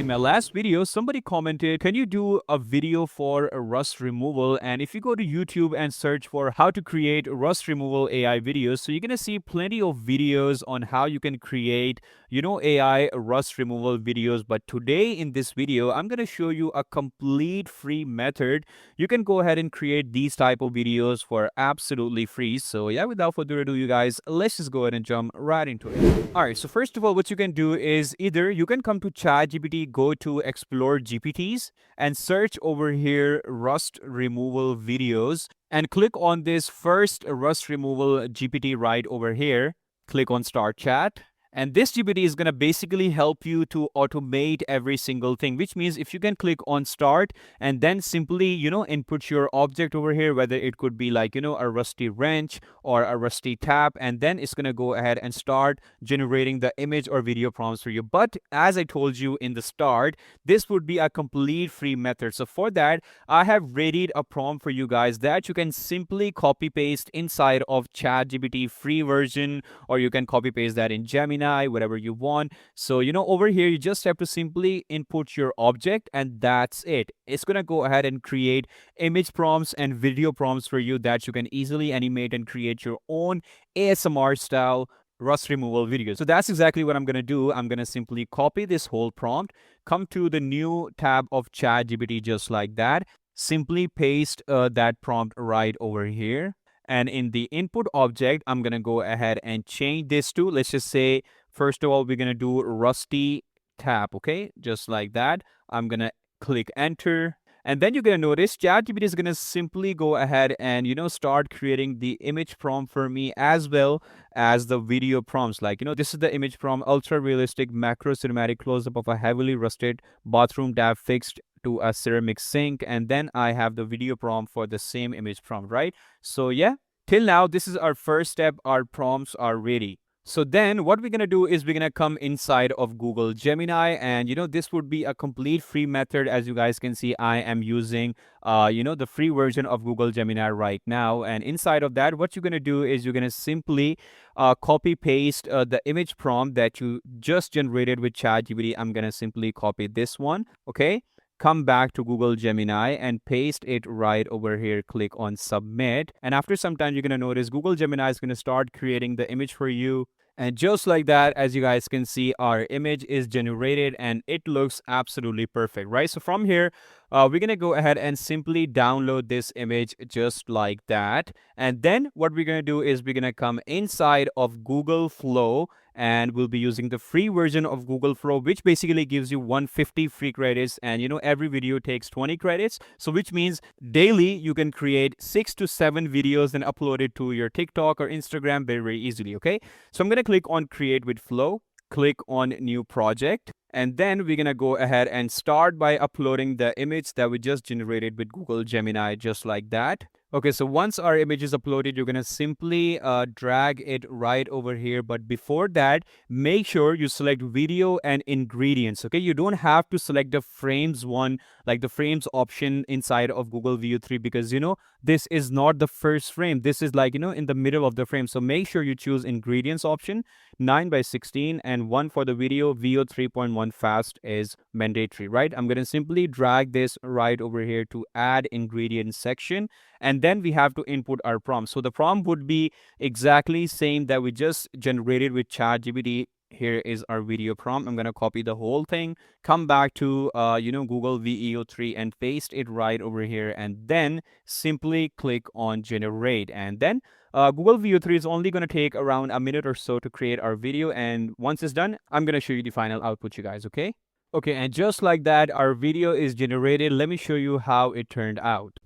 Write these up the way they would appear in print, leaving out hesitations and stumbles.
in my last video, somebody commented, can you do a video for a rust removal? And if you go to YouTube and search for how to create rust removal AI videos, so you're going to see plenty of videos on how you can create, AI rust removal videos. But today in this video, I'm going to show you a complete free method. You can go ahead and create these type of videos for absolutely free. So yeah, without further ado, you guys, let's just go ahead and jump right into it. All right, so first of all, what you can do is either you can come to ChatGPT, go to Explore GPTs and search over here rust removal videos and click on this first rust removal GPT right over here. Click on Start Chat. And this GPT is going to basically help you to automate every single thing, which means if you can click on start and then simply, input your object over here, whether it could be like, a rusty wrench or a rusty tap, and then it's going to go ahead and start generating the image or video prompts for you. But as I told you in the start, this would be a complete free method. So for that, I have readied a prompt for you guys that you can simply copy paste inside of ChatGPT free version, or you can copy paste that in Gemini, whatever you want. So, over here, you just have to simply input your object and that's it. It's going to go ahead and create image prompts and video prompts for you that you can easily animate and create your own ASMR style rust removal video. So that's exactly what I'm going to do. I'm going to simply copy this whole prompt, come to the new tab of ChatGPT just like that. Simply paste that prompt right over here. And in the input object, I'm going to go ahead and change this to, let's just say, first of all, we're going to do rusty tap, okay? Just like that. I'm going to click enter. And then you're going to notice ChatGPT is going to simply go ahead and, start creating the image prompt for me as well as the video prompts. Like, this is the image prompt, ultra realistic macro cinematic close-up of a heavily rusted bathroom tap fixed to a ceramic sink. And then I have the video prompt for the same image prompt, right? So yeah, till now, this is our first step. Our prompts are ready. So then what we're going to do is we're going to come inside of Google Gemini, and this would be a complete free method. As you guys can see, I am using the free version of Google Gemini right now. And inside of that, what you're going to do is you're going to simply copy paste the image prompt that you just generated with ChatGPT. I'm going to simply copy this one, okay? Come back to Google Gemini and paste it right over here. Click on submit. And after some time, you're going to notice Google Gemini is going to start creating the image for you. And just like that, as you guys can see, our image is generated and it looks absolutely perfect, right? So from here, we're going to go ahead and simply download this image just like that. And then what we're going to do is we're going to come inside of Google Flow, and we'll be using the free version of Google Flow, which basically gives you 150 free credits. And every video takes 20 credits. So which means daily you can create 6 to 7 videos and upload it to your TikTok or Instagram very, very easily. Okay. So I'm going to click on create with Flow, click on new project. And then we're going to go ahead and start by uploading the image that we just generated with Google Gemini, just like that. Okay, so once our image is uploaded, you're going to simply drag it right over here. But before that, make sure you select video and ingredients. Okay, you don't have to select the frames one, like the frames option inside of Google VEO 3, because this is not the first frame. This is like in the middle of the frame. So make sure you choose ingredients option 9:16 and 1 for the video. VEO 3.1 fast is mandatory, right? I'm going to simply drag this right over here to add ingredients section. And then we have to input our prompt. So the prompt would be exactly same that we just generated with ChatGPT. Here is our video prompt. I'm going to copy the whole thing, come back to, Google VEO 3 and paste it right over here. And then simply click on generate. And then Google VEO 3 is only going to take around a minute or so to create our video. And once it's done, I'm going to show you the final output, you guys, okay? Okay, and just like that, our video is generated. Let me show you how it turned out.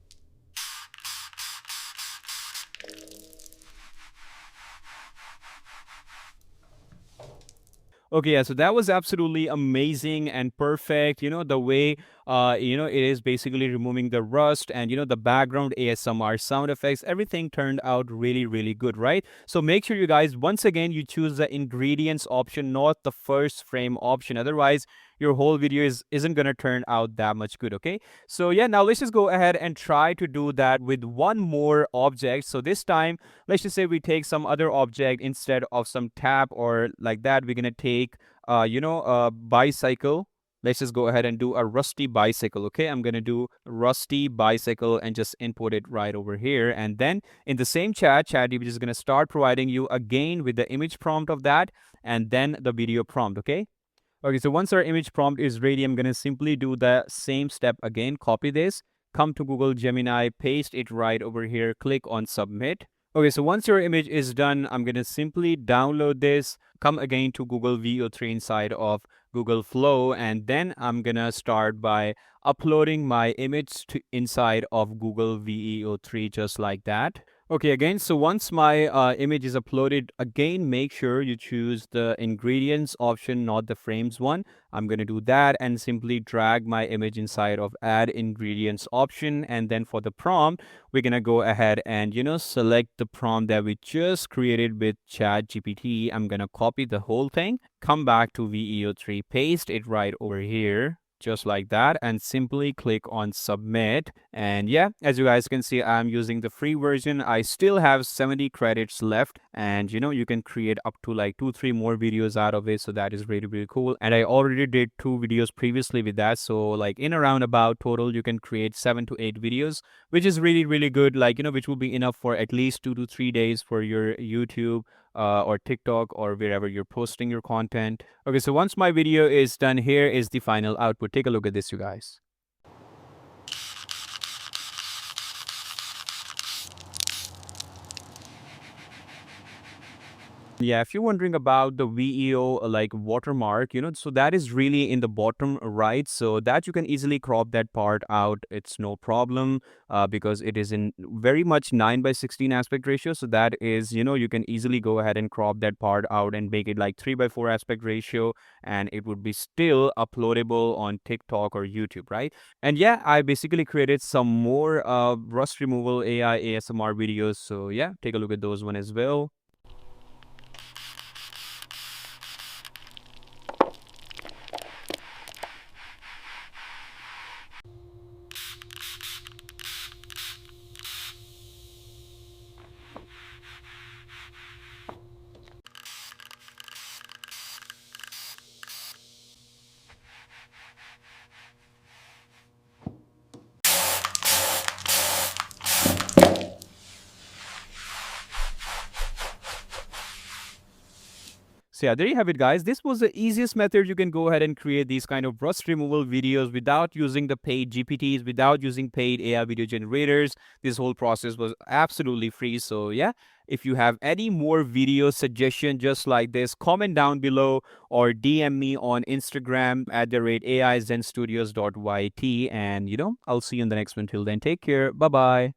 Okay, yeah, so that was absolutely amazing and perfect. The way, it is basically removing the rust and, the background ASMR sound effects, everything turned out really, really good, right? So make sure you guys, once again, you choose the ingredients option, not the first frame option. Otherwise, your whole video isn't going to turn out that much good, okay? So yeah, now let's just go ahead and try to do that with one more object. So this time, let's just say we take some other object instead of some tap or like that. We're going to take, a bicycle. let's just go ahead and do a rusty bicycle. Okay, I'm gonna do rusty bicycle and just input it right over here. And then in the same ChatGPT is gonna start providing you again with the image prompt of that and then the video prompt. Okay. Okay, so once our image prompt is ready, I'm gonna simply do the same step again. Copy this, come to Google Gemini, paste it right over here, click on submit. Okay, so once your image is done, I'm gonna simply download this, come again to Google VEO3 inside of Google Flow, and then I'm gonna start by uploading my image to inside of Google VEO3 just like that. Okay, again, so once my image is uploaded, again, make sure you choose the ingredients option, not the frames one. I'm going to do that and simply drag my image inside of add ingredients option. And then for the prompt, we're going to go ahead and, select the prompt that we just created with ChatGPT. I'm going to copy the whole thing, come back to VEO3, paste it right over here, just like that, and simply click on submit. And yeah, as you guys can see, I'm using the free version. I still have 70 credits left, and you can create up to like 2-3 more videos out of it, so that is really really cool. And I already did 2 videos previously with that, so like in around about total you can create 7 to 8 videos, which is really really good, like which will be enough for at least 2 to 3 days for your YouTube or TikTok or wherever you're posting your content. Okay, so once my video is done, here is the final output. Take a look at this, you guys. Yeah, if you're wondering about the VEO like watermark, so that is really in the bottom right, so that you can easily crop that part out. It's no problem because it is in very much 9:16 aspect ratio. So that is, you can easily go ahead and crop that part out and make it like 3:4 aspect ratio, and it would be still uploadable on TikTok or YouTube, right? And yeah, I basically created some more rust removal AI ASMR videos. So yeah, take a look at those one as well. So yeah, there you have it, guys. This was the easiest method you can go ahead and create these kind of rust removal videos without using the paid GPTs, without using paid AI video generators. This whole process was absolutely free. So yeah, if you have any more video suggestion just like this, comment down below or DM me on Instagram @AIZenstudios.yt. And I'll see you in the next one. Till then, take care. Bye bye.